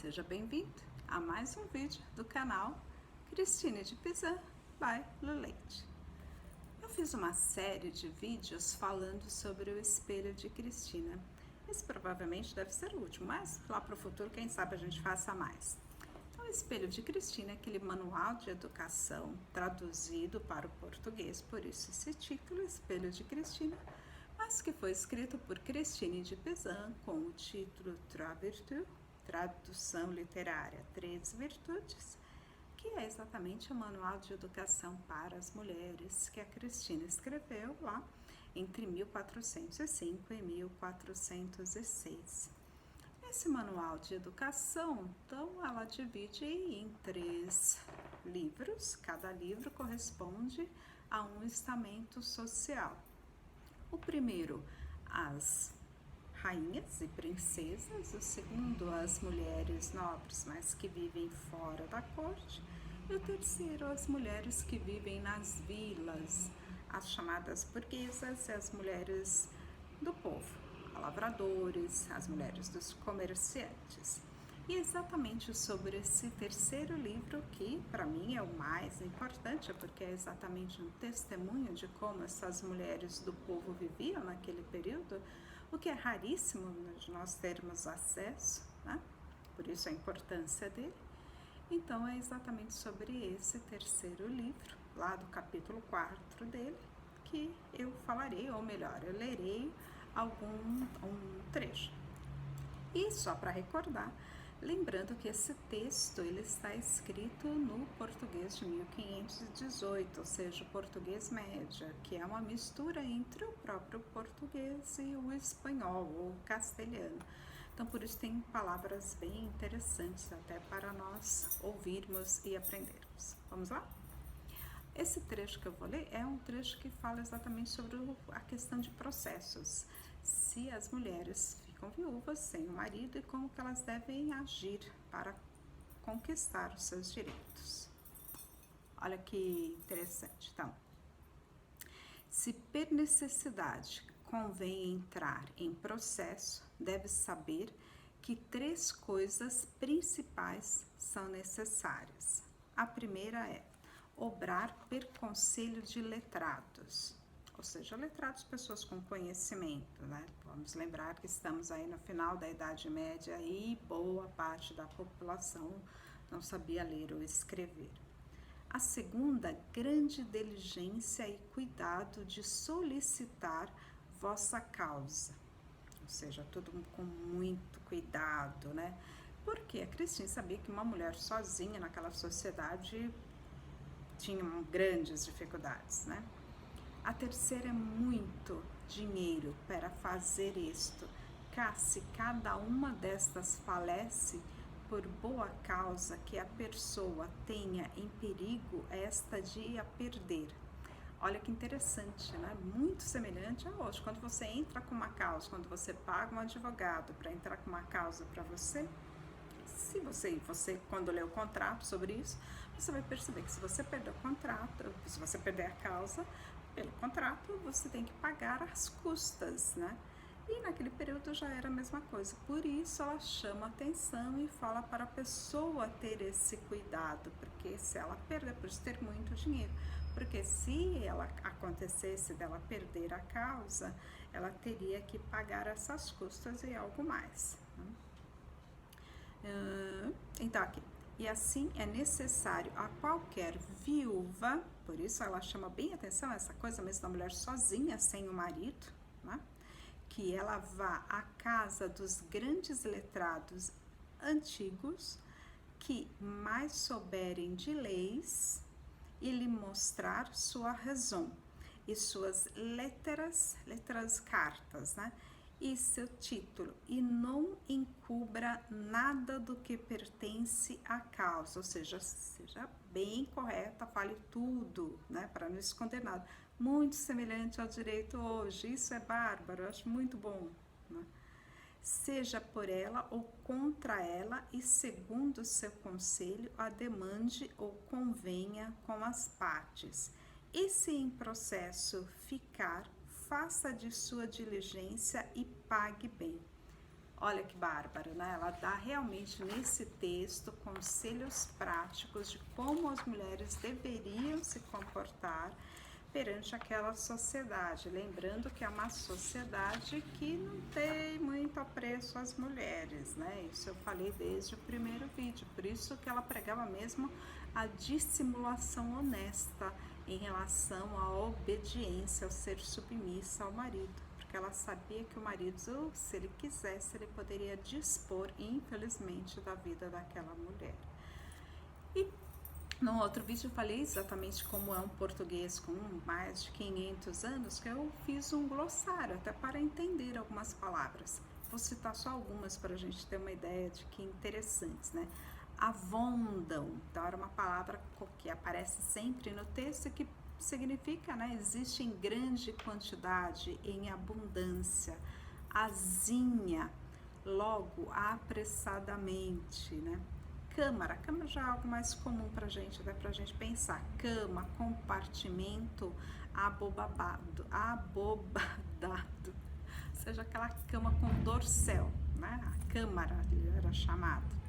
Seja bem-vindo a mais um vídeo do canal Cristine de Pizan by Lulete. Eu fiz uma série de vídeos falando sobre o espelho de Cristina. Esse provavelmente deve ser o último, mas lá para o futuro, quem sabe a gente faça mais. Então, o espelho de Cristina é aquele manual de educação traduzido para o português, por isso esse título, Espelho de Cristina, mas que foi escrito por Cristine de Pizan com o título Trois Vertus, tradução literária Três Virtudes, que é exatamente o manual de educação para as mulheres que a Cristina escreveu lá entre 1405 e 1406. Esse manual de educação, então, ela divide em 3 livros, cada livro corresponde a um estamento social. O primeiro, as rainhas e princesas, o segundo, as mulheres nobres, mas que vivem fora da corte, e o terceiro, as mulheres que vivem nas vilas, as chamadas burguesas e as mulheres do povo, lavradores, as mulheres dos comerciantes. E exatamente sobre esse terceiro livro, que para mim é o mais importante, porque é exatamente um testemunho de como essas mulheres do povo viviam naquele período, o que é raríssimo de nós termos acesso, né? Por isso a importância dele. Então é exatamente sobre esse terceiro livro, lá do capítulo 4 dele, que eu falarei, ou melhor, eu lerei um trecho. E só para recordar, lembrando que esse texto ele está escrito no português de 1518, ou seja, o português médio, que é uma mistura entre o próprio português e o espanhol ou castelhano. Então, por isso tem palavras bem interessantes até para nós ouvirmos e aprendermos. Vamos lá? Esse trecho que eu vou ler é um trecho que fala exatamente sobre a questão de processos. Se as mulheres ficam viúvas sem o marido e como que elas devem agir para conquistar os seus direitos. Olha que interessante. Então, se per necessidade convém entrar em processo, deve saber que 3 coisas principais são necessárias. A primeira é obrar per conselho de letrados, ou seja, letrados, pessoas com conhecimento, né? Vamos lembrar que estamos aí no final da Idade Média e boa parte da população não sabia ler ou escrever. A segunda, grande diligência e cuidado de solicitar vossa causa, ou seja, tudo com muito cuidado, né? Porque a Cristina sabia que uma mulher sozinha naquela sociedade tinham grandes dificuldades, né? A terceira é muito dinheiro para fazer isto. Se cada uma destas falece por boa causa que a pessoa tenha em perigo esta de a perder. Olha que interessante, né? Muito semelhante a hoje. Quando você entra com uma causa, quando você paga um advogado para entrar com uma causa para você, se você quando lê o contrato sobre isso, você vai perceber que se você perder o contrato, se você perder a causa, pelo contrato, você tem que pagar as custas, né? E naquele período já era a mesma coisa. Por isso ela chama atenção e fala para a pessoa ter esse cuidado, porque se ela perder, por isso ter muito dinheiro, porque se ela acontecesse dela perder a causa, ela teria que pagar essas custas e algo mais. Então aqui, e assim é necessário a qualquer viúva, por isso ela chama bem atenção essa coisa mesmo da mulher sozinha, sem o marido, né? Que ela vá à casa dos grandes letrados antigos, que mais souberem de leis, e lhe mostrar sua razão e suas letras, cartas, né? E seu título, e não encubra nada do que pertence à causa, ou seja bem correta, fale tudo, né, para não esconder nada. Muito semelhante ao direito hoje, isso é bárbaro, eu acho muito bom, né? Seja por ela ou contra ela, e segundo seu conselho, a demande ou convenha com as partes. E se em processo ficar, faça de sua diligência e pague bem. Olha que bárbaro, né? Ela dá realmente nesse texto conselhos práticos de como as mulheres deveriam se comportar perante aquela sociedade. Lembrando que é uma sociedade que não tem muito apreço às mulheres, né? Isso eu falei desde o primeiro vídeo. Por isso que ela pregava mesmo a dissimulação honesta em relação à obediência, ao ser submissa ao marido. Porque ela sabia que o marido, se ele quisesse, ele poderia dispor, infelizmente, da vida daquela mulher. E no outro vídeo eu falei exatamente como é um português com mais de 500 anos, que eu fiz um glossário até para entender algumas palavras. Vou citar só algumas para a gente ter uma ideia de que interessantes, né? Avondam, então era uma palavra que aparece sempre no texto que significa, né, existe em grande quantidade, em abundância. Azinha, logo, apressadamente, né? Câmara já é algo mais comum pra gente, dá pra gente pensar. Cama, compartimento, abobadado, ou seja, aquela cama com dorsal, né? A câmara era chamado.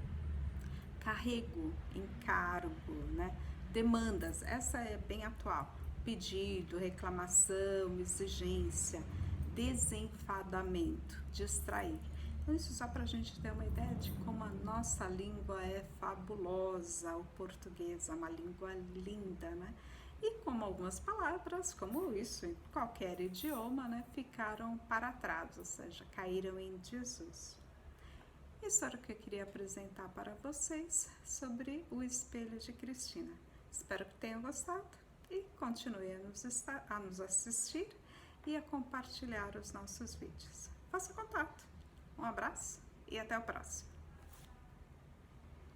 Carrego, encargo, né? Demandas, essa é bem atual. Pedido, reclamação, exigência, desenfadamento, distrair. Então, isso só para a gente ter uma ideia de como a nossa língua é fabulosa, o português é uma língua linda, né? E como algumas palavras, como isso em qualquer idioma, né, ficaram para trás, ou seja, caíram em desuso. Isso era o que eu queria apresentar para vocês sobre o espelho de Cristina. Espero que tenham gostado e continue a nos assistir e a compartilhar os nossos vídeos. Faça contato. Um abraço e até o próximo.